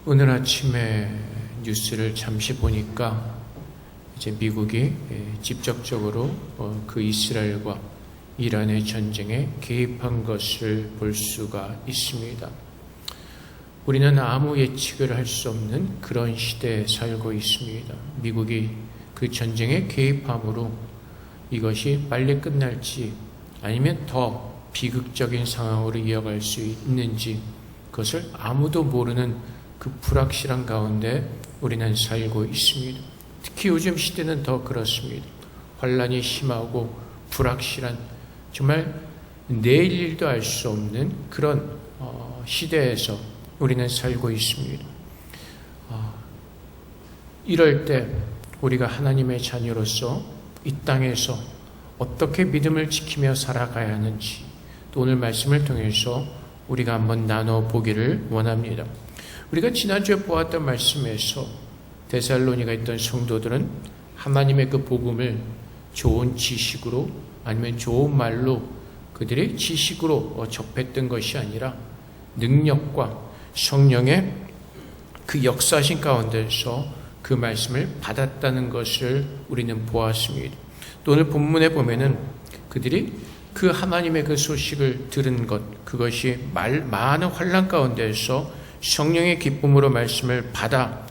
오늘 아침에 뉴스를 잠시 보니까 이제 미국이 직접적으로 그 이스라엘과 이란의 전쟁에 개입한 것을 볼 수가 있습니다. 우리는 아무 예측을 할 수 없는 그런 시대에 살고 있습니다. 미국이 그 전쟁에 개입함으로 이것이 빨리 끝날지 아니면 더 비극적인 상황으로 이어갈 수 있는지 그것을 아무도 모르는 그 불확실한 가운데 우리는 살고 있습니다. 특히 요즘 시대는 더 그렇습니다. 환란이 심하고 불확실한 정말 내일 일도 알 수 없는 그런 시대에서 우리는 살고 있습니다. 이럴 때 우리가 하나님의 자녀로서 이 땅에서 어떻게 믿음을 지키며 살아가야 하는지 또 오늘 말씀을 통해서 우리가 한번 나눠보기를 원합니다. 우리가 지난주에 보았던 말씀에서 데살로니가에 있던 성도들은 하나님의 그 복음을 좋은 지식으로 아니면 좋은 말로 그들의 지식으로 접했던 것이 아니라 능력과 성령의 그 역사신 가운데서 그 말씀을 받았다는 것을 우리는 보았습니다. 또 오늘 본문에 보면은 그들이 그 하나님의 그 소식을 들은 것, 그것이 많은 환난 가운데서 성령의 기쁨으로 말씀을 받아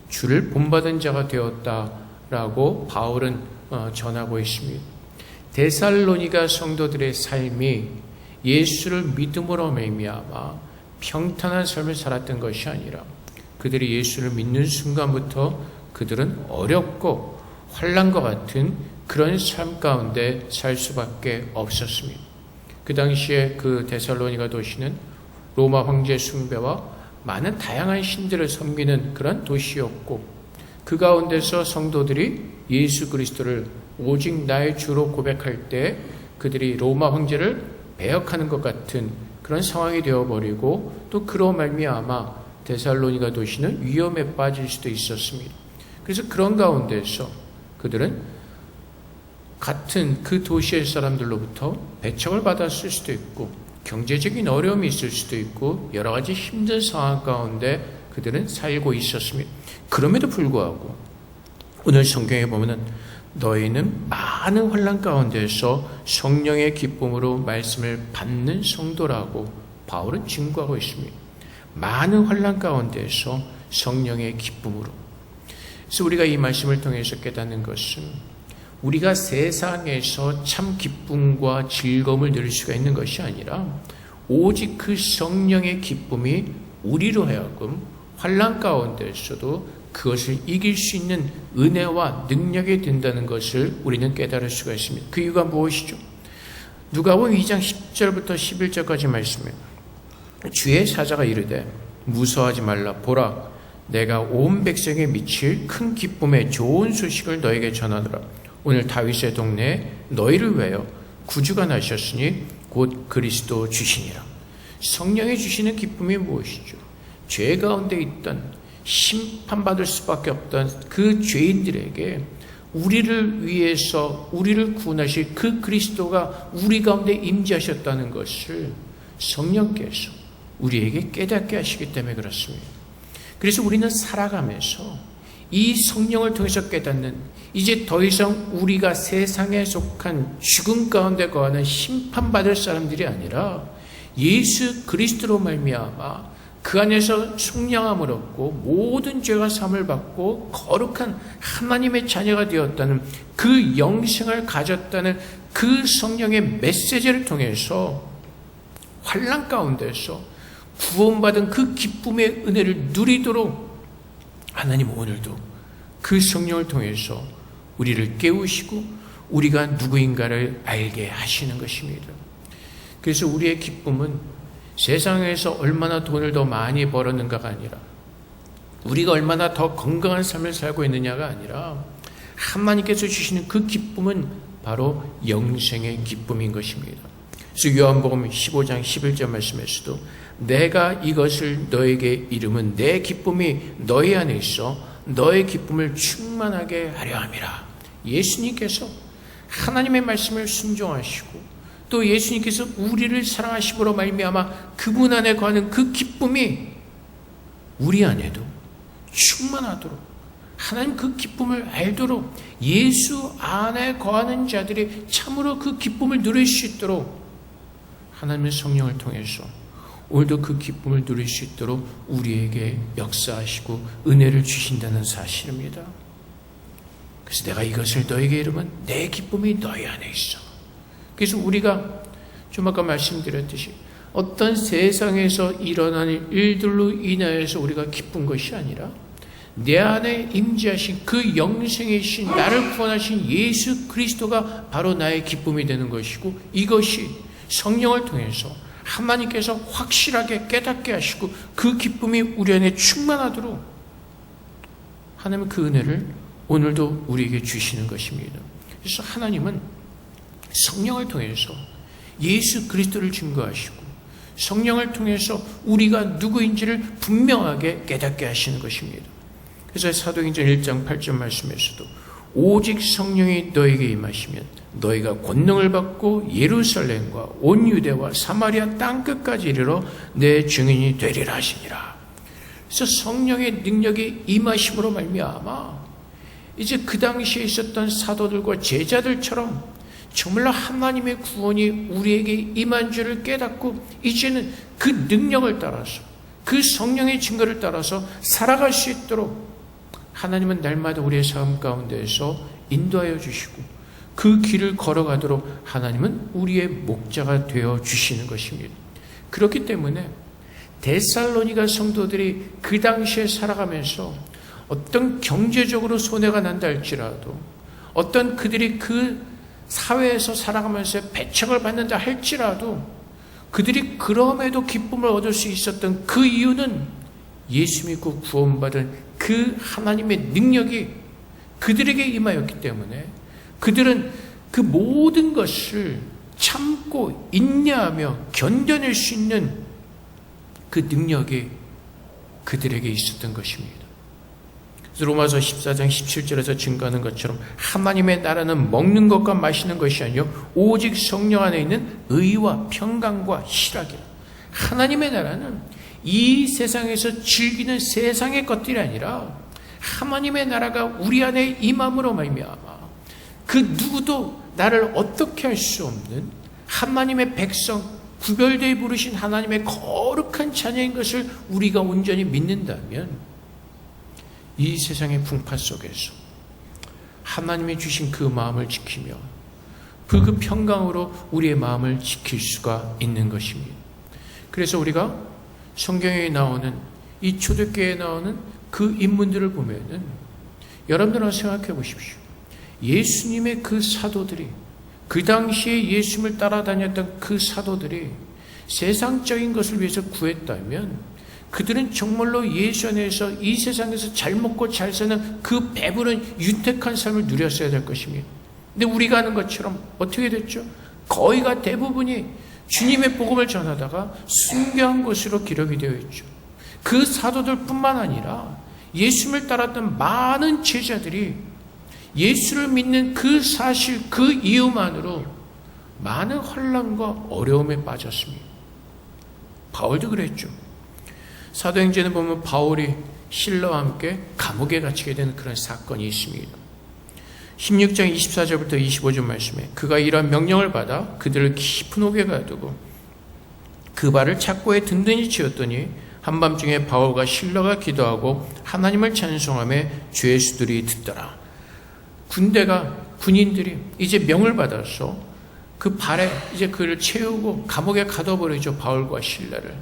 주를 본받은 자가 되었다라고 바울은 전하고 있습니다. 데살로니가 성도들의 삶이 예수를 믿음으로 말미암아 평탄한 삶을 살았던 것이 아니라 그들이 예수를 믿는 순간부터 그들은 어렵고 환난과 같은 그런 삶 가운데 살 수밖에 없었습니다. 그 당시에 그 데살로니가 도시는 로마 황제 숭배와 많은 다양한 신들을 섬기는 그런 도시였고 그 가운데서 성도들이 예수 그리스도를 오직 나의 주로 고백할 때 그들이 로마 황제를 배역하는 것 같은 그런 상황이 되어버리고 또 그로 말미암아 데살로니가 도시는 위험에 빠질 수도 있었습니다. 그래서 그런 가운데서 그들은 같은 그 도시의 사람들로부터 배척을 받았을 수도 있고 경제적인 어려움이 있을 수도 있고 여러 가지 힘든 상황 가운데 그들은 살고 있었습니다. 그럼에도 불구하고 오늘 성경에 보면은 너희는 많은 환난 가운데서 성령의 기쁨으로 말씀을 받는 성도라고 바울은 증거하고 있습니다. 많은 환난 가운데서 성령의 기쁨으로. 그래서 우리가 이 말씀을 통해서 깨닫는 것은 우리가 세상에서 참 기쁨과 즐거움을 누릴 수가 있는 것이 아니라 오직 그 성령의 기쁨이 우리로 하여금 환난 가운데서도 그것을 이길 수 있는 은혜와 능력이 된다는 것을 우리는 깨달을 수가 있습니다. 그 이유가 무엇이죠? 누가복음 2장 10절부터 11절까지 말씀에 주의 사자가 이르되 무서워하지 말라. 보라, 내가 온 백성에 미칠 큰 기쁨의 좋은 소식을 너에게 전하노라. 오늘 다윗의 동네에 너희를 위하여 구주가 나셨으니 곧 그리스도 주시니라. 성령이 주시는 기쁨이 무엇이죠? 죄 가운데 있던 심판받을 수밖에 없던 그 죄인들에게 우리를 위해서 우리를 구원하실 그 그리스도가 우리 가운데 임재하셨다는 것을 성령께서 우리에게 깨닫게 하시기 때문에 그렇습니다. 그래서 우리는 살아가면서 이 성령을 통해서 깨닫는 이제 더 이상 우리가 세상에 속한 죽음 가운데 거하는 심판받을 사람들이 아니라 예수 그리스도로 말미암아 그 안에서 속량함을 얻고 모든 죄가 사함을 받고 거룩한 하나님의 자녀가 되었다는 그 영생을 가졌다는 그 성령의 메시지를 통해서 환난 가운데서 구원받은 그 기쁨의 은혜를 누리도록 하나님 오늘도 그 성령을 통해서 우리를 깨우시고 우리가 누구인가를 알게 하시는 것입니다. 그래서 우리의 기쁨은 세상에서 얼마나 돈을 더 많이 벌었는가가 아니라 우리가 얼마나 더 건강한 삶을 살고 있느냐가 아니라 하나님께서 주시는 그 기쁨은 바로 영생의 기쁨인 것입니다. 그래서 요한복음 15장 11절 말씀에서도 내가 이것을 너에게 이름은 내 기쁨이 너희 안에 있어 너의 기쁨을 충만하게 하려 함이라. 예수님께서 하나님의 말씀을 순종하시고 또 예수님께서 우리를 사랑하심으로 말미암아 그분 안에 거하는 그 기쁨이 우리 안에도 충만하도록, 하나님 그 기쁨을 알도록, 예수 안에 거하는 자들이 참으로 그 기쁨을 누릴 수 있도록 하나님의 성령을 통해서 오늘도 그 기쁨을 누릴 수 있도록 우리에게 역사하시고 은혜를 주신다는 사실입니다. 그래서 내가 이것을 너에게 이르면 내 기쁨이 너희 안에 있어. 그래서 우리가 좀 아까 말씀드렸듯이 어떤 세상에서 일어나는 일들로 인하여서 우리가 기쁜 것이 아니라 내 안에 임재하신 그 영생의 신, 나를 구원하신 예수 그리스도가 바로 나의 기쁨이 되는 것이고, 이것이 성령을 통해서 하나님께서 확실하게 깨닫게 하시고 그 기쁨이 우리 안에 충만하도록 하나님은 그 은혜를 오늘도 우리에게 주시는 것입니다. 그래서 하나님은 성령을 통해서 예수 그리스도를 증거하시고 성령을 통해서 우리가 누구인지를 분명하게 깨닫게 하시는 것입니다. 그래서 사도행전 1장 8절 말씀에서도 오직 성령이 너에게 임하시면 너희가 권능을 받고 예루살렘과 온 유대와 사마리아 땅끝까지 이르러 내 증인이 되리라 하시니라. 그래서 성령의 능력이 임하심으로 말미암아 이제 그 당시에 있었던 사도들과 제자들처럼 정말로 하나님의 구원이 우리에게 임한 줄을 깨닫고 이제는 그 능력을 따라서 그 성령의 증거를 따라서 살아갈 수 있도록 하나님은 날마다 우리의 삶 가운데에서 인도하여 주시고 그 길을 걸어가도록 하나님은 우리의 목자가 되어 주시는 것입니다. 그렇기 때문에 데살로니가 성도들이 그 당시에 살아가면서 어떤 경제적으로 손해가 난다 할지라도, 어떤 그들이 그 사회에서 살아가면서 배척을 받는다 할지라도 그들이 그럼에도 기쁨을 얻을 수 있었던 그 이유는 예수 믿고 구원받은 그 하나님의 능력이 그들에게 임하였기 때문에 그들은 그 모든 것을 참고 인내하며 견뎌낼 수 있는 그 능력이 그들에게 있었던 것입니다. 그래서 로마서 14장 17절에서 증거하는 것처럼 하나님의 나라는 먹는 것과 마시는 것이 아니요 오직 성령 안에 있는 의와 평강과 희락이라. 하나님의 나라는 이 세상에서 즐기는 세상의 것들이 아니라 하나님의 나라가 우리 안에 임함으로 말미암아 그 누구도 나를 어떻게 할 수 없는 하나님의 백성, 구별되어 부르신 하나님의 거룩한 자녀인 것을 우리가 온전히 믿는다면 이 세상의 풍파 속에서 하나님이 주신 그 마음을 지키며 그 평강으로 우리의 마음을 지킬 수가 있는 것입니다. 그래서 우리가 성경에 나오는 이 초대교회에 나오는 그 인물들을 보면은 여러분들은 생각해 보십시오. 예수님의 그 사도들이, 그 당시에 예수님을 따라다녔던 그 사도들이 세상적인 것을 위해서 구했다면 그들은 정말로 예수 안에서 이 세상에서 잘 먹고 잘 사는 그 배부른 윤택한 삶을 누렸어야 될 것입니다. 근데 우리가 아는 것처럼 어떻게 됐죠? 거의가 대부분이 주님의 복음을 전하다가 순교한 것으로 기록이 되어 있죠. 그 사도들뿐만 아니라 예수님을 따랐던 많은 제자들이 예수를 믿는 그 사실, 그 이유만으로 많은 혼란과 어려움에 빠졌습니다. 바울도 그랬죠. 사도행전에 보면 바울이 실라와 함께 감옥에 갇히게 되는 그런 사건이 있습니다. 16장 24절부터 25절 말씀에 그가 이러한 명령을 받아 그들을 깊은 옥에 가두고 그 발을 착고에 든든히 쥐었더니 한밤중에 바울과 실라가 기도하고 하나님을 찬송하며 주의 수들이 듣더라. 군인들이 이제 명을 받아서 그 발에 이제 그를 채우고 감옥에 가둬버리죠. 바울과 실라를.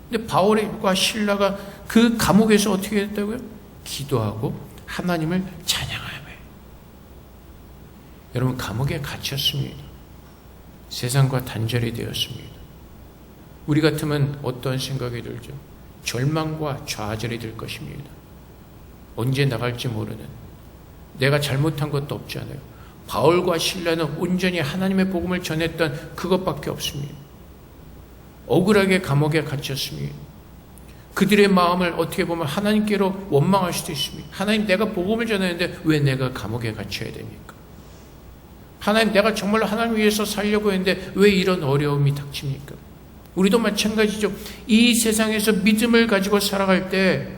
근데 바울과 실라가 그 감옥에서 어떻게 됐다고요? 기도하고 하나님을 찬양하며. 여러분, 감옥에 갇혔습니다. 세상과 단절이 되었습니다. 우리 같으면 어떤 생각이 들죠? 절망과 좌절이 들 것입니다. 언제 나갈지 모르는, 내가 잘못한 것도 없잖아요. 바울과 실라는 온전히 하나님의 복음을 전했던 그것밖에 없습니다. 억울하게 감옥에 갇혔습니다. 그들의 마음을 어떻게 보면 하나님께로 원망할 수도 있습니다. 하나님, 내가 복음을 전했는데 왜 내가 감옥에 갇혀야 됩니까? 하나님, 내가 정말로 하나님 위해서 살려고 했는데 왜 이런 어려움이 닥칩니까? 우리도 마찬가지죠. 이 세상에서 믿음을 가지고 살아갈 때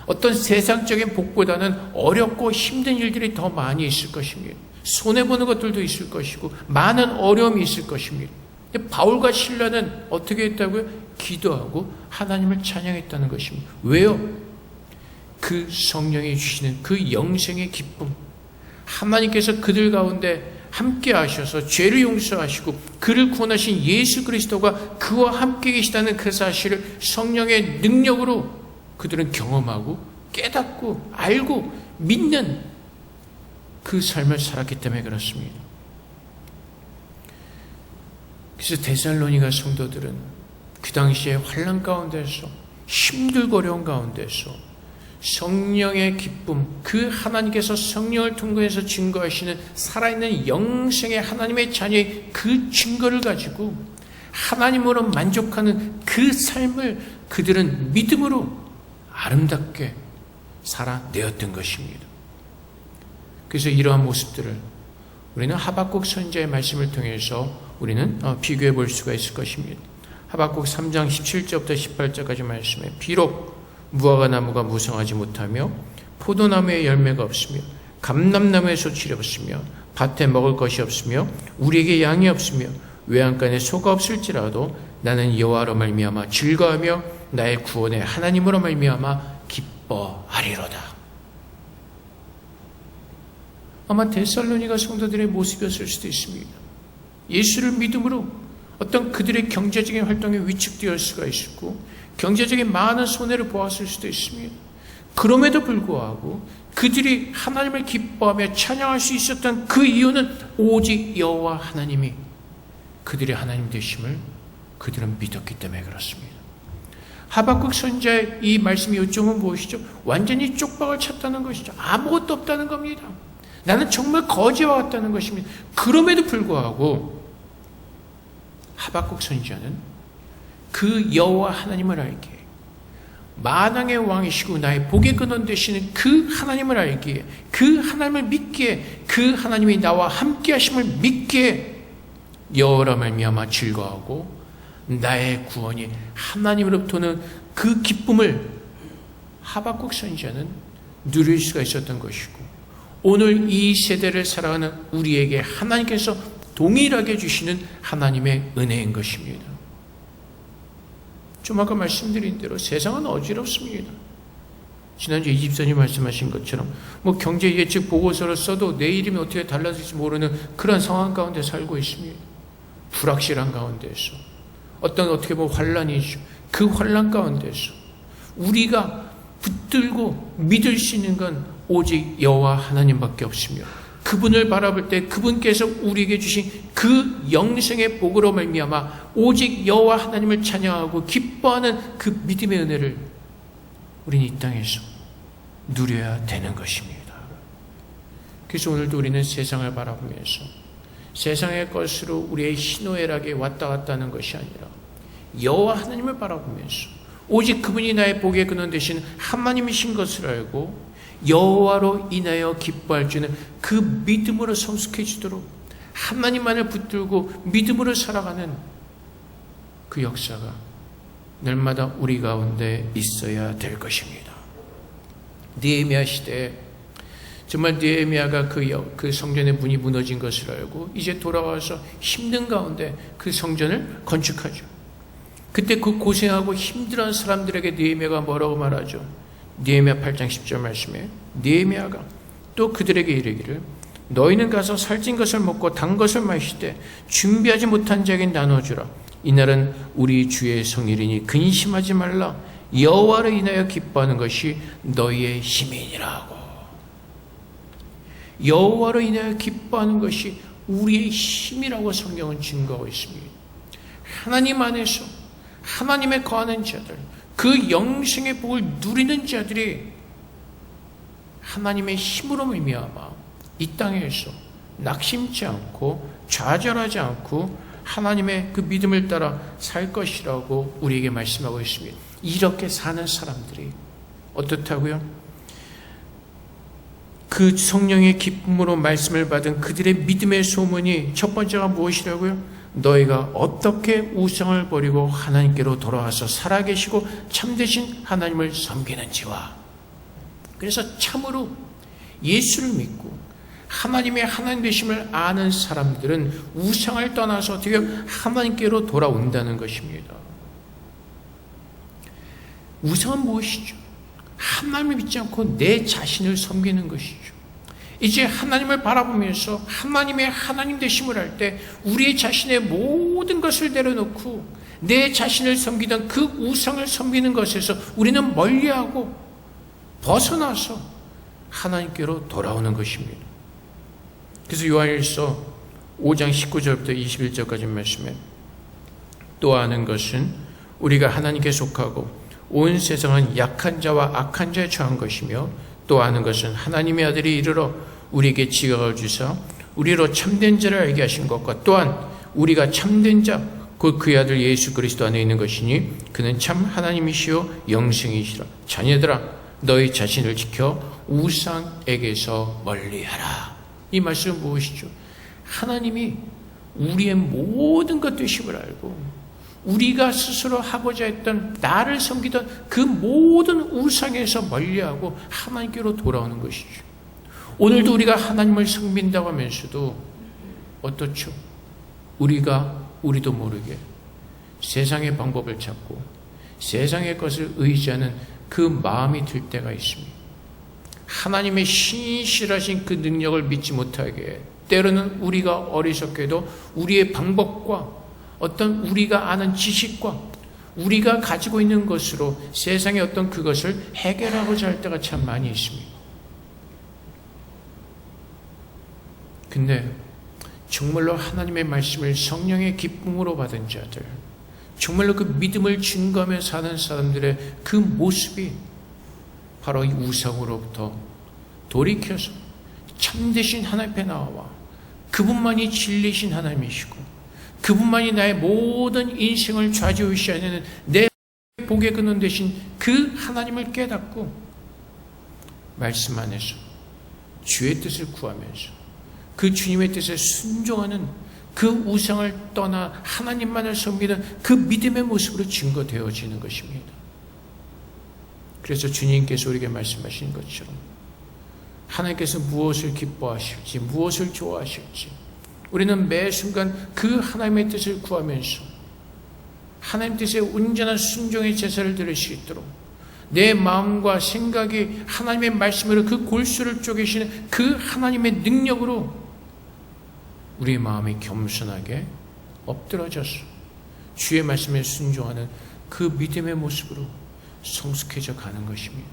어떤 세상적인 복보다는 어렵고 힘든 일들이 더 많이 있을 것입니다. 손해보는 것들도 있을 것이고 많은 어려움이 있을 것입니다. 바울과 실라는 어떻게 했다고요? 기도하고 하나님을 찬양했다는 것입니다. 왜요? 그 성령이 주시는 그 영생의 기쁨, 하나님께서 그들 가운데 함께 하셔서 죄를 용서하시고 그를 구원하신 예수 그리스도가 그와 함께 계시다는 그 사실을 성령의 능력으로 그들은 경험하고 깨닫고 알고 믿는 그 삶을 살았기 때문에 그렇습니다. 그래서 데살로니가 성도들은 그 당시에 환난 가운데서 힘들고 어려운 가운데서 성령의 기쁨, 그 하나님께서 성령을 통해서 증거하시는 살아있는 영생의 하나님의 자녀의 그 증거를 가지고 하나님으로 만족하는 그 삶을 그들은 믿음으로 아름답게 살아내었던 것입니다. 그래서 이러한 모습들을 우리는 하박국 선지자의 말씀을 통해서 우리는 비교해 볼 수가 있을 것입니다. 하박국 3장 17절부터 18절까지 말씀에 비록 무화과 나무가 무성하지 못하며 포도나무에 열매가 없으며 감람나무에 소출이 없으며 밭에 먹을 것이 없으며 우리에게 양이 없으며 외양간에 소가 없을지라도 나는 여호와로 말미암아 즐거워하며 나의 구원의 하나님으로 말미암아 기뻐하리로다. 아마 데살로니가 성도들의 모습이었을 수도 있습니다. 예수를 믿음으로 어떤 그들의 경제적인 활동에 위축되어 수가 있었고 경제적인 많은 손해를 보았을 수도 있습니다. 그럼에도 불구하고 그들이 하나님을 기뻐하며 찬양할 수 있었던 그 이유는 오직 여호와 하나님이 그들의 하나님 되심을 그들은 믿었기 때문에 그렇습니다. 하박국 선지자의 이 말씀의 요점은 무엇이죠? 완전히 쪽박을 쳤다는 것이죠. 아무것도 없다는 겁니다. 나는 정말 거지와 같다는 것입니다. 그럼에도 불구하고 하박국 선지자는 그 여호와 하나님을 알기에 만왕의 왕이시고 나의 복의 근원 되시는 그 하나님을 알기에 그 하나님을 믿기에 그 하나님이 나와 함께 하심을 믿기에 여호와로 말미암아 즐거워하고 나의 구원이 하나님으로부터는 그 기쁨을 하박국 선지자는 누릴 수가 있었던 것이고 오늘 이 세대를 살아가는 우리에게 하나님께서 동일하게 주시는 하나님의 은혜인 것입니다. 좀 아까 말씀드린 대로 세상은 어지럽습니다. 지난주에 이 집사님 말씀하신 것처럼 경제 예측 보고서를 써도 내일이면 어떻게 달라질지 모르는 그런 상황 가운데 살고 있습니다. 불확실한 가운데서 어떻게 보면 환란이죠. 그 환란 가운데서 우리가 붙들고 믿을 수 있는 건 오직 여호와 하나님밖에 없으며 그분을 바라볼 때 그분께서 우리에게 주신 그 영생의 복으로 말미암아 오직 여호와 하나님을 찬양하고 기뻐하는 그 믿음의 은혜를 우리는 이 땅에서 누려야 되는 것입니다. 그래서 오늘도 우리는 세상을 바라보면서 세상의 것으로 우리의 희노애락에 왔다 갔다 하는 것이 아니라 여호와 하나님을 바라보면서 오직 그분이 나의 복의 근원 되신 하나님이신 것을 알고 여호와로 인하여 기뻐할 줄은 그 믿음으로 성숙해지도록 하나님만을 붙들고 믿음으로 살아가는 그 역사가 날마다 우리 가운데 있어야 될 것입니다. 느헤미야 시대에 정말 느헤미야가 그 성전의 문이 무너진 것을 알고 이제 돌아와서 힘든 가운데 그 성전을 건축하죠. 그때 그 고생하고 힘들어하는 사람들에게 느헤미야가 뭐라고 말하죠? 느헤미야 8장 10절 말씀에 느헤미야가 또 그들에게 이르기를 너희는 가서 살찐 것을 먹고 단 것을 마시되 준비하지 못한 자에게 나눠주라. 이날은 우리 주의 성일이니 근심하지 말라. 여호와로 인하여 기뻐하는 것이 너희의 힘이니라고. 여호와로 인하여 기뻐하는 것이 우리의 힘이라고 성경은 증거하고 있습니다. 하나님 안에서 하나님의 거하는 자들, 그 영생의 복을 누리는 자들이 하나님의 힘으로 말미암아 이 땅에서 낙심치 않고 좌절하지 않고 하나님의 그 믿음을 따라 살 것이라고 우리에게 말씀하고 있습니다. 이렇게 사는 사람들이 어떻다고요? 그 성령의 기쁨으로 말씀을 받은 그들의 믿음의 소문이 첫 번째가 무엇이라고요? 너희가 어떻게 우상을 버리고 하나님께로 돌아와서 살아계시고 참되신 하나님을 섬기는지와. 그래서 참으로 예수를 믿고 하나님의 하나님 되심을 아는 사람들은 우상을 떠나서 어떻게 하나님께로 돌아온다는 것입니다. 우상은 무엇이죠? 하나님을 믿지 않고 내 자신을 섬기는 것이죠. 이제 하나님을 바라보면서 하나님의 하나님 되심을 할 때 우리 자신의 모든 것을 내려놓고 내 자신을 섬기던 그 우상을 섬기는 것에서 우리는 멀리하고 벗어나서 하나님께로 돌아오는 것입니다. 그래서 요한일서 5장 19절부터 21절까지 말씀에 또 아는 것은 우리가 하나님께 속하고 온 세상은 약한 자와 악한 자에 처한 것이며 또 아는 것은 하나님의 아들이 이르러 우리에게 지각을 주사 우리로 참된 자를 알게 하신 것과 또한 우리가 참된 자 곧 그의 아들 예수 그리스도 안에 있는 것이니 그는 참 하나님이시요 영생이시라. 자녀들아 너희 자신을 지켜 우상에게서 멀리하라. 이 말씀은 무엇이죠? 하나님이 우리의 모든 것 되심을 알고 우리가 스스로 하고자 했던 나를 섬기던 그 모든 우상에서 멀리하고 하나님께로 돌아오는 것이죠. 오늘도 우리가 하나님을 섬긴다고 하면서도 어떻죠? 우리도 모르게 세상의 방법을 찾고 세상의 것을 의지하는 그 마음이 들 때가 있습니다. 하나님의 신실하신 그 능력을 믿지 못하게 때로는 우리가 어리석게도 우리의 방법과 어떤 우리가 아는 지식과 우리가 가지고 있는 것으로 세상의 어떤 그것을 해결하고자 할 때가 참 많이 있습니다. 근데 정말로 하나님의 말씀을 성령의 기쁨으로 받은 자들, 정말로 그 믿음을 증거하며 사는 사람들의 그 모습이 바로 이 우상으로부터 돌이켜서 참되신 하나님 앞에 나와 그분만이 진리신 하나님이시고 그분만이 나의 모든 인생을 좌지우지하는 내 복의 근원 되신 그 하나님을 깨닫고 말씀 안에서 주의 뜻을 구하면서 그 주님의 뜻에 순종하는 그 우상을 떠나 하나님만을 섬기는 그 믿음의 모습으로 증거되어지는 것입니다. 그래서 주님께서 우리에게 말씀하신 것처럼 하나님께서 무엇을 기뻐하실지 무엇을 좋아하실지 우리는 매 순간 그 하나님의 뜻을 구하면서 하나님 뜻에 온전한 순종의 제사를 드릴 수 있도록 내 마음과 생각이 하나님의 말씀으로 그 골수를 쪼개시는 그 하나님의 능력으로 우리의 마음이 겸손하게 엎드러져서 주의 말씀에 순종하는 그 믿음의 모습으로 성숙해져 가는 것입니다.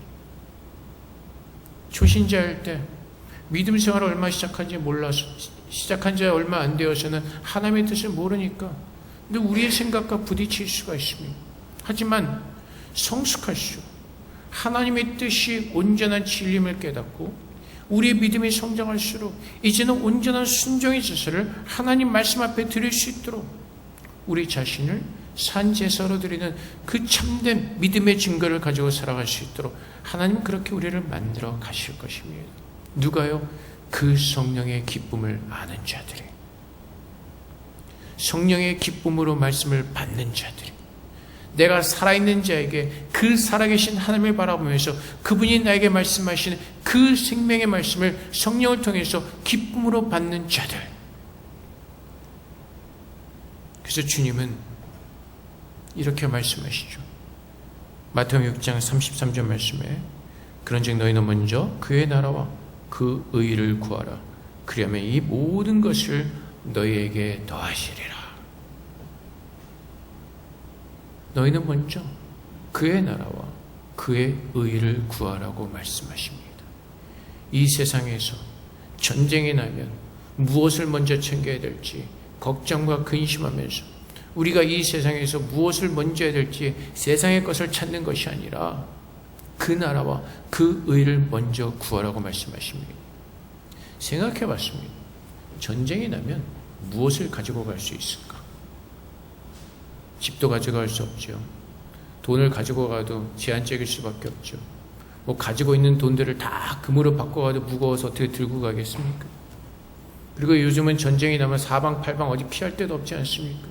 초신자일 때 믿음 생활을 얼마 시작한지 몰라서 시작한 지 얼마 안 되어서는 하나님의 뜻을 모르니까 근데 우리의 생각과 부딪힐 수가 있습니다. 하지만 성숙할수록 하나님의 뜻이 온전한 진림을 깨닫고 우리의 믿음이 성장할수록 이제는 온전한 순종의 제사를 하나님 말씀 앞에 드릴 수 있도록 우리 자신을 산제사로 드리는 그 참된 믿음의 증거를 가지고 살아갈 수 있도록 하나님 그렇게 우리를 만들어 가실 것입니다. 누가요? 그 성령의 기쁨을 아는 자들이, 성령의 기쁨으로 말씀을 받는 자들이, 내가 살아있는 자에게 그 살아계신 하나님을 바라보면서 그분이 나에게 말씀하시는 그 생명의 말씀을 성령을 통해서 기쁨으로 받는 자들. 그래서 주님은 이렇게 말씀하시죠. 마태복음 6장 33절 말씀에 그런즉 너희는 먼저 그의 나라와 그 의를 구하라. 그리하면 이 모든 것을 너희에게 더하시리라. 너희는 먼저 그의 나라와 그의 의를 구하라고 말씀하십니다. 이 세상에서 전쟁이 나면 무엇을 먼저 챙겨야 될지 걱정과 근심하면서 우리가 이 세상에서 무엇을 먼저 해야 될지 세상의 것을 찾는 것이 아니라 그 나라와 그 의를 먼저 구하라고 말씀하십니다. 생각해 봤습니다. 전쟁이 나면 무엇을 가지고 갈 수 있을까? 집도 가져갈 수 없죠. 돈을 가지고 가도 제한적일 수밖에 없죠. 뭐 가지고 있는 돈들을 다 금으로 바꿔가도 무거워서 어떻게 들고 가겠습니까? 그리고 요즘은 전쟁이 나면 사방팔방 어디 피할 데도 없지 않습니까?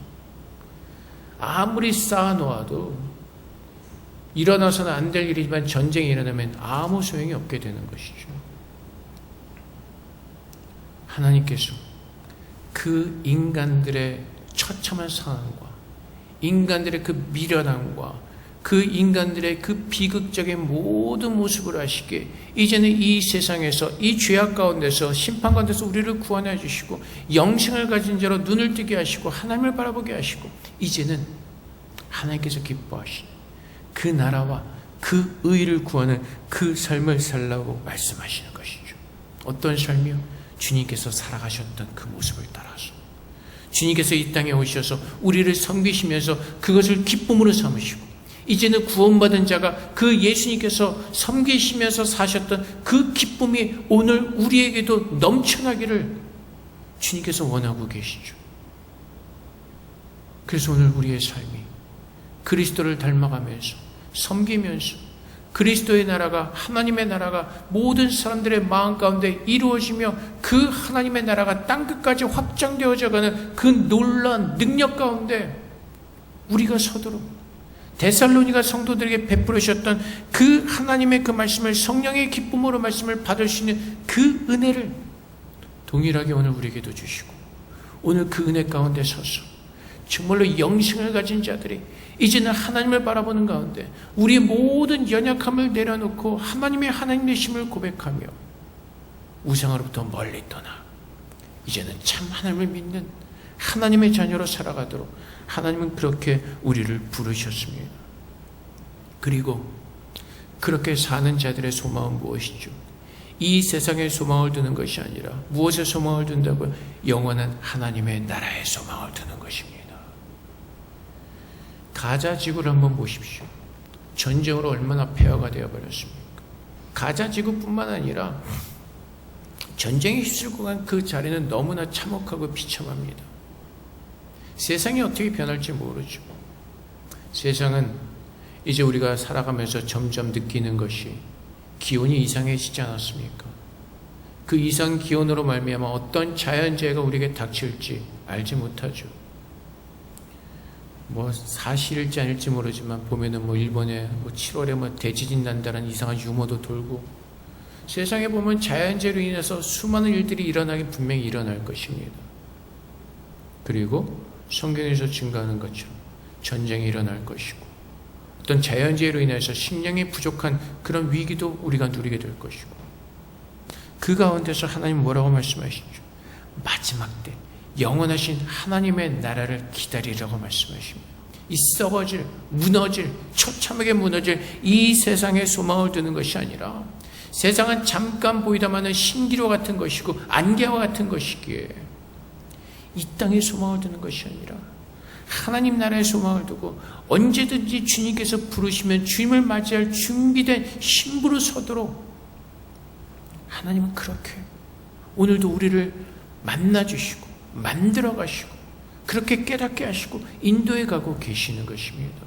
아무리 쌓아놓아도 일어나서는 안 될 일이지만 전쟁이 일어나면 아무 소용이 없게 되는 것이죠. 하나님께서 그 인간들의 처참한 상황과 인간들의 그 미련함과 그 인간들의 그 비극적인 모든 모습을 아시기에 이제는 이 세상에서 이 죄악 가운데서 심판 가운데서 우리를 구원해 주시고 영생을 가진 자로 눈을 뜨게 하시고 하나님을 바라보게 하시고 이제는 하나님께서 기뻐하신 그 나라와 그 의를 구하는 그 삶을 살라고 말씀하시는 것이죠. 어떤 삶이요? 주님께서 살아가셨던 그 모습을 따라서 주님께서 이 땅에 오셔서 우리를 섬기시면서 그것을 기쁨으로 삼으시고 이제는 구원받은 자가 그 예수님께서 섬기시면서 사셨던 그 기쁨이 오늘 우리에게도 넘쳐나기를 주님께서 원하고 계시죠. 그래서 오늘 우리의 삶이 그리스도를 닮아가면서 섬기면서 그리스도의 나라가 하나님의 나라가 모든 사람들의 마음 가운데 이루어지며 그 하나님의 나라가 땅끝까지 확장되어져 가는 그 놀라운 능력 가운데 우리가 서도록 데살로니가 성도들에게 베풀으셨던 그 하나님의 그 말씀을 성령의 기쁨으로 말씀을 받을 수 있는 그 은혜를 동일하게 오늘 우리에게도 주시고 오늘 그 은혜 가운데 서서 정말로 영생을 가진 자들이 이제는 하나님을 바라보는 가운데 우리의 모든 연약함을 내려놓고 하나님의 하나님 되심을 고백하며 우상으로부터 멀리 떠나 이제는 참 하나님을 믿는 하나님의 자녀로 살아가도록 하나님은 그렇게 우리를 부르셨습니다. 그리고 그렇게 사는 자들의 소망은 무엇이죠? 이 세상의 소망을 두는 것이 아니라 무엇에 소망을 둔다고요? 영원한 하나님의 나라에 소망을 두는 것입니다. 가자 지구를 한번 보십시오. 전쟁으로 얼마나 폐허가 되어버렸습니까? 가자 지구뿐만 아니라 전쟁이 휩쓸고 간 그 자리는 너무나 참혹하고 비참합니다. 세상이 어떻게 변할지 모르죠. 세상은 이제 우리가 살아가면서 점점 느끼는 것이 기온이 이상해지지 않았습니까? 그 이상 기온으로 말미암아 어떤 자연재해가 우리에게 닥칠지 알지 못하죠. 사실일지 아닐지 모르지만 보면은 일본에 7월에 대지진 난다는 이상한 유머도 돌고 세상에 보면 자연재해로 인해서 수많은 일들이 일어나긴 분명히 일어날 것입니다. 그리고 성경에서 증가하는 것처럼 전쟁이 일어날 것이고 어떤 자연재해로 인해서 식량이 부족한 그런 위기도 우리가 누리게 될 것이고 그 가운데서 하나님 뭐라고 말씀하시죠? 마지막 때 영원하신 하나님의 나라를 기다리라고 말씀하십니다. 이 썩어질, 무너질, 처참하게 무너질 이 세상에 소망을 두는 것이 아니라 세상은 잠깐 보이다마는 신기루 같은 것이고 안개와 같은 것이기에 이 땅에 소망을 두는 것이 아니라 하나님 나라에 소망을 두고 언제든지 주님께서 부르시면 주님을 맞이할 준비된 신부로 서도록 하나님은 그렇게 오늘도 우리를 만나주시고 만들어 가시고 그렇게 깨닫게 하시고 인도해 가고 계시는 것입니다.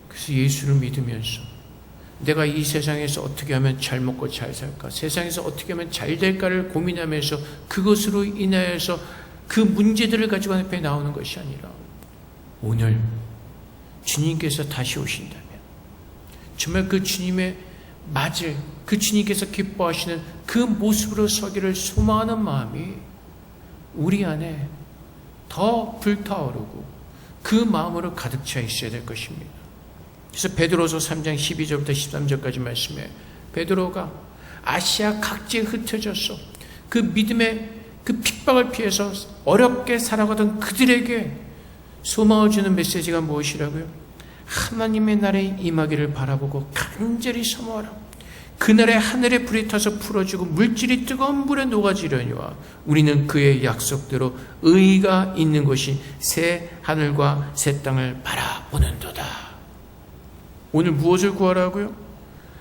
그래서 예수를 믿으면서 내가 이 세상에서 어떻게 하면 잘 먹고 잘 살까? 세상에서 어떻게 하면 잘 될까를 고민하면서 그것으로 인하여서 그 문제들을 가지고 앞에 나오는 것이 아니라 오늘 주님께서 다시 오신다면 정말 그 주님의 맞을 그 주님께서 기뻐하시는 그 모습으로 서기를 소망하는 마음이 우리 안에 더 불타오르고 그 마음으로 가득 차 있어야 될 것입니다. 그래서 베드로서 3장 12절부터 13절까지 말씀에 베드로가 아시아 각지에 흩어져서 그 믿음의 그 핍박을 피해서 어렵게 살아가던 그들에게 소망을 주는 메시지가 무엇이라고요? 하나님의 나라에 임하기를 바라보고 간절히 사모하라. 그날에 하늘에 불이 타서 풀어지고 물질이 뜨거운 불에 녹아지려니와 우리는 그의 약속대로 의가 있는 곳이 새 하늘과 새 땅을 바라보는도다. 오늘 무엇을 구하라고요?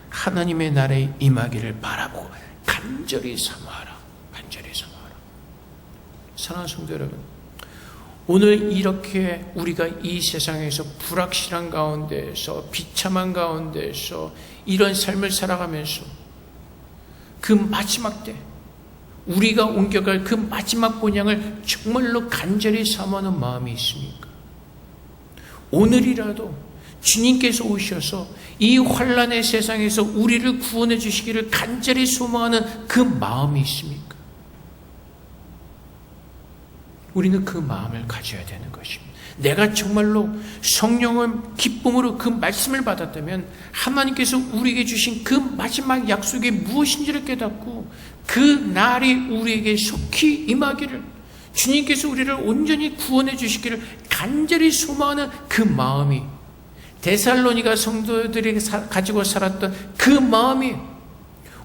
하나님의 나라에 임하기를 바라보고 간절히 사모하라. 간절히 사모하라. 사랑하는 성도 여러분, 오늘 이렇게 우리가 이 세상에서 불확실한 가운데에서 비참한 가운데에서 이런 삶을 살아가면서 그 마지막 때 우리가 옮겨갈 그 마지막 본향을 정말로 간절히 사모하는 마음이 있습니까? 오늘이라도 주님께서 오셔서 이 환난의 세상에서 우리를 구원해 주시기를 간절히 소망하는 그 마음이 있습니까? 우리는 그 마음을 가져야 되는 것입니다. 내가 정말로 성령의 기쁨으로 그 말씀을 받았다면 하나님께서 우리에게 주신 그 마지막 약속이 무엇인지를 깨닫고 그 날이 우리에게 속히 임하기를, 주님께서 우리를 온전히 구원해 주시기를 간절히 소망하는 그 마음이, 데살로니가 성도들이 가지고 살았던 그 마음이,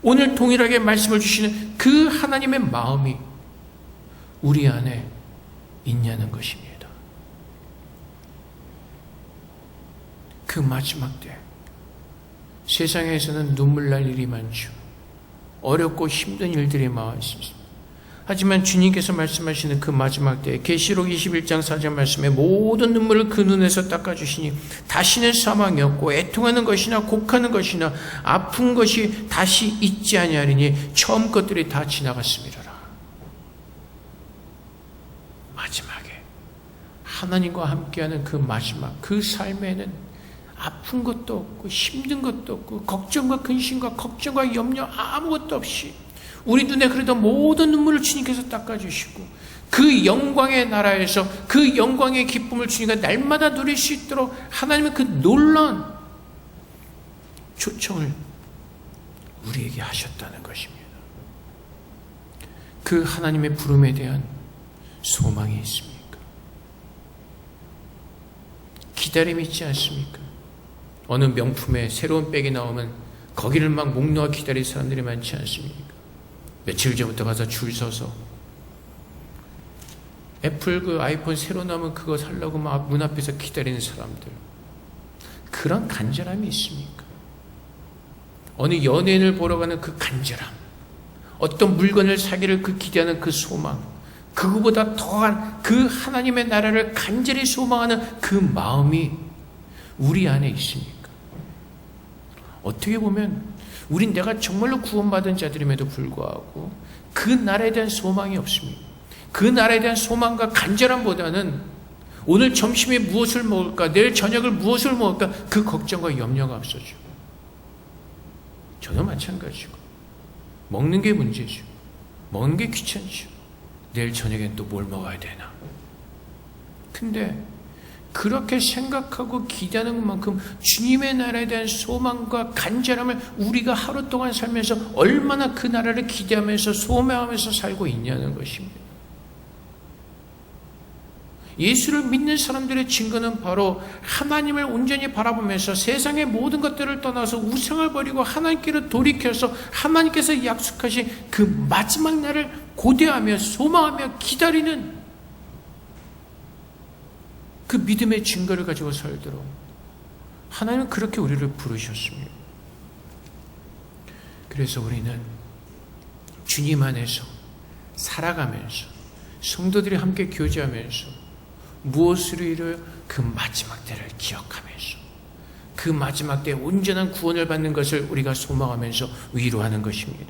오늘 동일하게 말씀을 주시는 그 하나님의 마음이 우리 안에 있냐는 것입니다. 그 마지막 때 세상에서는 눈물 날 일이 많죠. 어렵고 힘든 일들이 많습니다. 하지만 주님께서 말씀하시는 그 마지막 때 계시록 21장 4절 말씀에 모든 눈물을 그 눈에서 닦아주시니 다시는 사망이 없고 애통하는 것이나 곡하는 것이나 아픈 것이 다시 있지 아니하리니 처음 것들이 다 지나갔음이라. 마지막에 하나님과 함께하는 그 마지막 그 삶에는 아픈 것도 없고 힘든 것도 없고 걱정과 근심과 걱정과 염려 아무것도 없이 우리 눈에 그래도 모든 눈물을 주님께서 닦아주시고 그 영광의 나라에서 그 영광의 기쁨을 주님과 날마다 누릴 수 있도록 하나님의 그 놀라운 초청을 우리에게 하셨다는 것입니다. 그 하나님의 부름에 대한 소망이 있습니까? 기다림이 있지 않습니까? 어느 명품의 새로운 백이 나오면 거기를 막 목 놓아 기다릴 사람들이 많지 않습니까? 며칠 전부터 가서 줄 서서 애플 그 아이폰 새로 나오면 그거 살려고 막 문 앞에서 기다리는 사람들, 그런 간절함이 있습니까? 어느 연예인을 보러 가는 그 간절함, 어떤 물건을 사기를 그 기대하는 그 소망, 그거보다 더한 그 하나님의 나라를 간절히 소망하는 그 마음이 우리 안에 있습니까? 어떻게 보면 우린 내가 정말로 구원받은 자들임에도 불구하고 그 나라에 대한 소망이 없습니다. 그 나라에 대한 소망과 간절함보다는 오늘 점심에 무엇을 먹을까, 내일 저녁을 무엇을 먹을까, 그 걱정과 염려가 앞서죠. 저도 마찬가지고 먹는 게 문제죠. 먹는 게 귀찮죠. 내일 저녁엔 또 뭘 먹어야 되나. 근데 그렇게 생각하고 기대하는 것만큼 주님의 나라에 대한 소망과 간절함을 우리가 하루 동안 살면서 얼마나 그 나라를 기대하면서 소망하면서 살고 있냐는 것입니다. 예수를 믿는 사람들의 증거는 바로 하나님을 온전히 바라보면서 세상의 모든 것들을 떠나서 우상을 버리고 하나님께로 돌이켜서 하나님께서 약속하신 그 마지막 날을 고대하며 소망하며 기다리는 그 믿음의 증거를 가지고 살도록 하나님은 그렇게 우리를 부르셨습니다. 그래서 우리는 주님 안에서 살아가면서 성도들이 함께 교제하면서 무엇으로 이루어 그 마지막 때를 기억하면서 그 마지막 때에 온전한 구원을 받는 것을 우리가 소망하면서 위로하는 것입니다.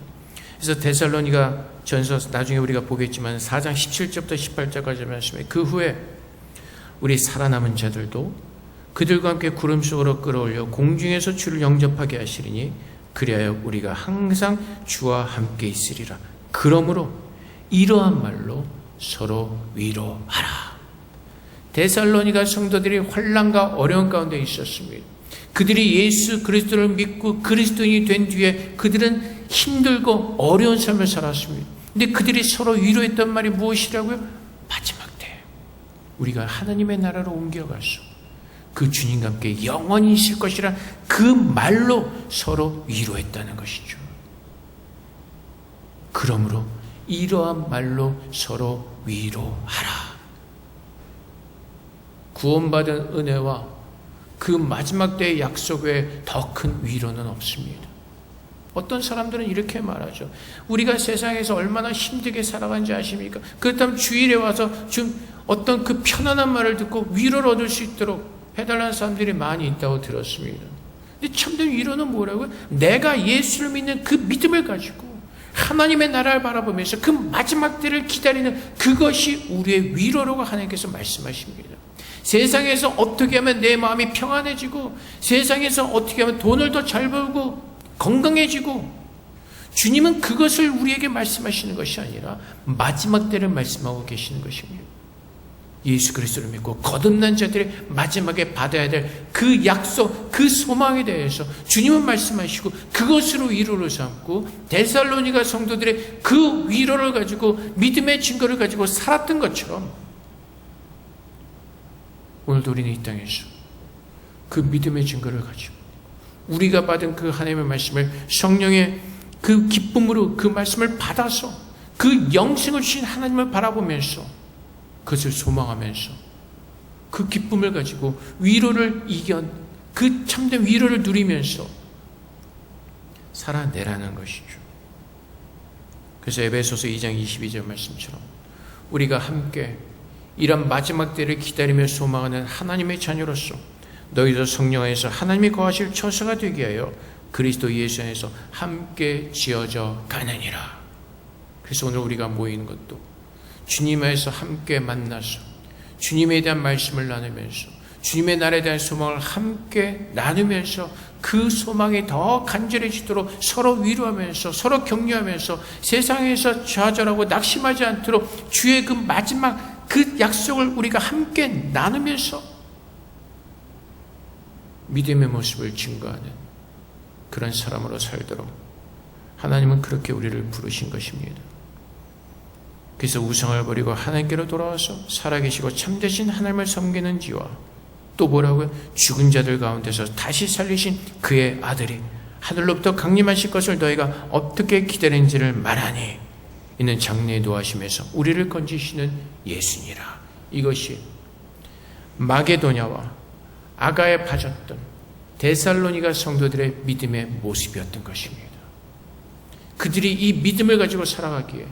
그래서 데살로니가 전서 나중에 우리가 보겠지만 4장 17절부터 18절까지 말씀에 그 후에 우리 살아남은 자들도 그들과 함께 구름 속으로 끌어올려 공중에서 주를 영접하게 하시리니 그리하여 우리가 항상 주와 함께 있으리라. 그러므로 이러한 말로 서로 위로하라. 데살로니가 성도들이 환난과 어려움 가운데 있었습니다. 그들이 예수 그리스도를 믿고 그리스도인이 된 뒤에 그들은 힘들고 어려운 삶을 살았습니다. 근데 그들이 서로 위로했던 말이 무엇이라고요? 마지막 때 우리가 하나님의 나라로 옮겨가서 그 주님과 함께 영원히 있을 것이라 그 말로 서로 위로했다는 것이죠. 그러므로 이러한 말로 서로 위로하라. 구원받은 은혜와 그 마지막 때의 약속 외에 더 큰 위로는 없습니다. 어떤 사람들은 이렇게 말하죠. 우리가 세상에서 얼마나 힘들게 살아간지 아십니까? 그렇다면 주일에 와서 좀 어떤 그 편안한 말을 듣고 위로를 얻을 수 있도록 해달라는 사람들이 많이 있다고 들었습니다. 근데 참된 위로는 뭐라고요? 내가 예수를 믿는 그 믿음을 가지고 하나님의 나라를 바라보면서 그 마지막 때를 기다리는 그것이 우리의 위로라고 하나님께서 말씀하십니다. 세상에서 어떻게 하면 내 마음이 평안해지고, 세상에서 어떻게 하면 돈을 더 잘 벌고 건강해지고, 주님은 그것을 우리에게 말씀하시는 것이 아니라 마지막 때를 말씀하고 계시는 것입니다. 예수 그리스도를 믿고 거듭난 자들이 마지막에 받아야 될 그 약속, 그 소망에 대해서 주님은 말씀하시고 그것으로 위로를 삼고, 데살로니가 성도들의 그 위로를 가지고 믿음의 증거를 가지고 살았던 것처럼 오늘도 우리는 이 땅에서 그 믿음의 증거를 가지고 우리가 받은 그 하나님의 말씀을, 성령의 그 기쁨으로 그 말씀을 받아서 그 영생을 주신 하나님을 바라보면서 그것을 소망하면서 그 기쁨을 가지고 위로를 그 참된 위로를 누리면서 살아내라는 것이죠. 그래서 에베소서 2장 22절 말씀처럼 우리가 함께 이런 마지막 때를 기다리며 소망하는 하나님의 자녀로서 너희도 성령 안에서 하나님이 거하실 처소가 되게 하여 그리스도 예수 안에서 함께 지어져 가느니라. 그래서 오늘 우리가 모이는 것도 주님 안에서 함께 만나서 주님에 대한 말씀을 나누면서 주님의 나라에 대한 소망을 함께 나누면서 그 소망이 더 간절해지도록 서로 위로하면서 서로 격려하면서 세상에서 좌절하고 낙심하지 않도록 주의 그 마지막 그 약속을 우리가 함께 나누면서 믿음의 모습을 증거하는 그런 사람으로 살도록 하나님은 그렇게 우리를 부르신 것입니다. 그래서 우상을 버리고 하나님께로 돌아와서 살아계시고 참되신 하나님을 섬기는지와 또 뭐라고요? 죽은 자들 가운데서 다시 살리신 그의 아들이 하늘로부터 강림하실 것을 너희가 어떻게 기다리는지를 말하니 이는 장래에 노하심에서 우리를 건지시는 예수니라. 이것이 마게도냐와 아가에 빠졌던 데살로니가 성도들의 믿음의 모습이었던 것입니다. 그들이 이 믿음을 가지고 살아가기에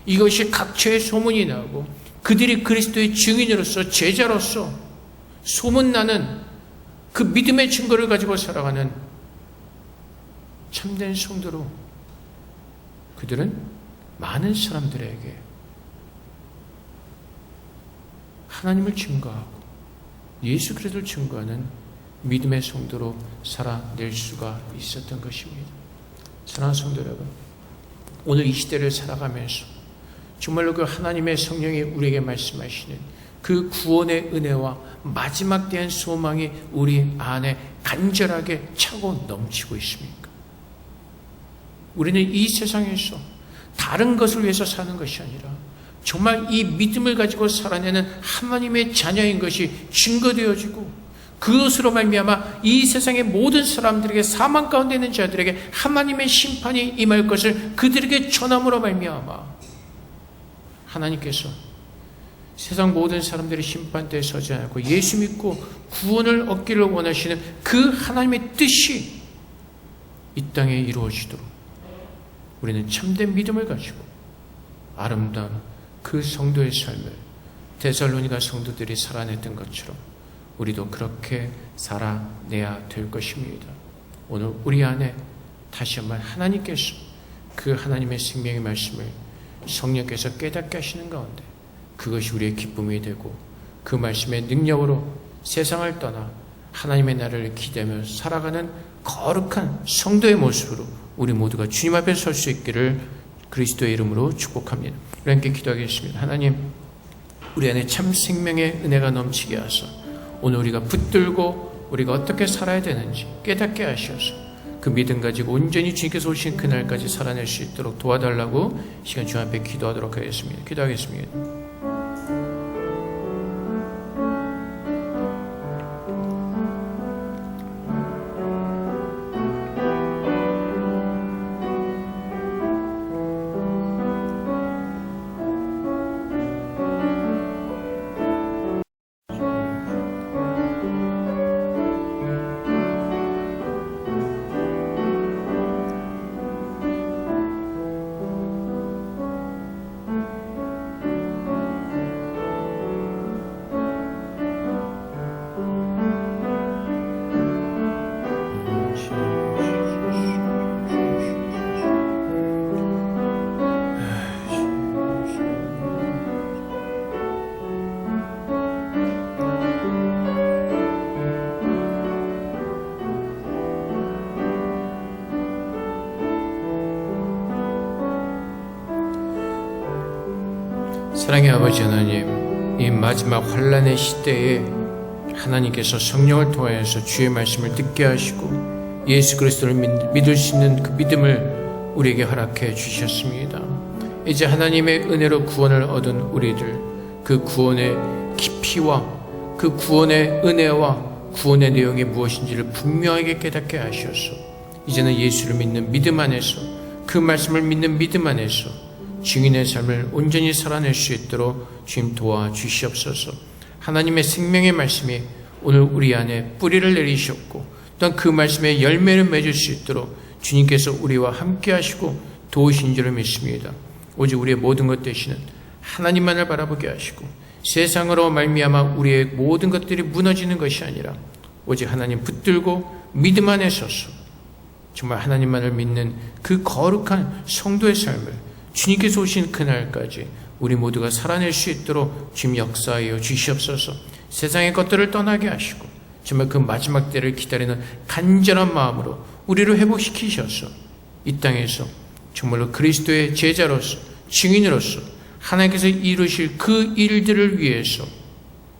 이것이 각처에 소문이 나고 그들이 그리스도의 증인으로서 제자로서 소문나는 그 믿음의 증거를 가지고 살아가는 참된 성도로 그들은 많은 사람들에게 하나님을 증거하고 예수 그리스도를 증거하는 믿음의 성도로 살아낼 수가 있었던 것입니다. 사랑하는 성도 여러분, 오늘 이 시대를 살아가면서 정말로 그 하나님의 성령이 우리에게 말씀하시는 그 구원의 은혜와 마지막 대한 소망이 우리 안에 간절하게 차고 넘치고 있습니까? 우리는 이 세상에서 다른 것을 위해서 사는 것이 아니라 정말 이 믿음을 가지고 살아내는 하나님의 자녀인 것이 증거되어지고 그것으로 말미암아 이 세상의 모든 사람들에게, 사망 가운데 있는 자들에게 하나님의 심판이 임할 것을 그들에게 전함으로 말미암아 하나님께서 세상 모든 사람들이 심판대에 서지 않고 예수 믿고 구원을 얻기를 원하시는 그 하나님의 뜻이 이 땅에 이루어지도록 우리는 참된 믿음을 가지고 아름다운 그 성도의 삶을 데살로니가 성도들이 살아냈던 것처럼 우리도 그렇게 살아내야 될 것입니다. 오늘 우리 안에 다시 한번 하나님께서 그 하나님의 생명의 말씀을 성령께서 깨닫게 하시는 가운데 그것이 우리의 기쁨이 되고 그 말씀의 능력으로 세상을 떠나 하나님의 나라를 기대하며 살아가는 거룩한 성도의 모습으로 우리 모두가 주님 앞에 설 수 있기를 그리스도의 이름으로 축복합니다. 우리 함께 기도하겠습니다. 하나님, 우리 안에 참 생명의 은혜가 넘치게 하소서. 오늘 우리가 붙들고 우리가 어떻게 살아야 되는지 깨닫게 하셔서 그 믿음 가지고 온전히 주님께서 오신 그날까지 살아낼 수 있도록 도와달라고 시간 주님 앞에 기도하도록 하겠습니다. 기도하겠습니다. 사랑의 아버지 하나님, 이 마지막 환난의 시대에 하나님께서 성령을 통하여서 주의 말씀을 듣게 하시고 예수 그리스도를 믿을 수 있는 그 믿음을 우리에게 허락해 주셨습니다. 이제 하나님의 은혜로 구원을 얻은 우리들, 그 구원의 깊이와 그 구원의 은혜와 구원의 내용이 무엇인지를 분명하게 깨닫게 하셔서 이제는 예수를 믿는 믿음 안에서, 그 말씀을 믿는 믿음 안에서 증인의 삶을 온전히 살아낼 수 있도록 주님 도와주시옵소서. 하나님의 생명의 말씀이 오늘 우리 안에 뿌리를 내리셨고 또한 그 말씀에 열매를 맺을 수 있도록 주님께서 우리와 함께 하시고 도우신 줄을 믿습니다. 오직 우리의 모든 것 되시는 하나님만을 바라보게 하시고 세상으로 말미암아 우리의 모든 것들이 무너지는 것이 아니라 오직 하나님 붙들고 믿음 안에 서서 정말 하나님만을 믿는 그 거룩한 성도의 삶을 주님께서 오신 그날까지 우리 모두가 살아낼 수 있도록 주님 역사하여 주시옵소서. 세상의 것들을 떠나게 하시고 정말 그 마지막 때를 기다리는 간절한 마음으로 우리를 회복시키셔서 이 땅에서 정말로 그리스도의 제자로서, 증인으로서 하나님께서 이루실 그 일들을 위해서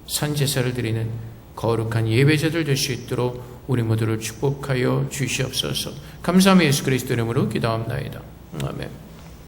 산제사를 드리는 거룩한 예배자들 될 수 있도록 우리 모두를 축복하여 주시옵소서. 감사하며 예수 그리스도 이름으로 기도합나이다. 아멘.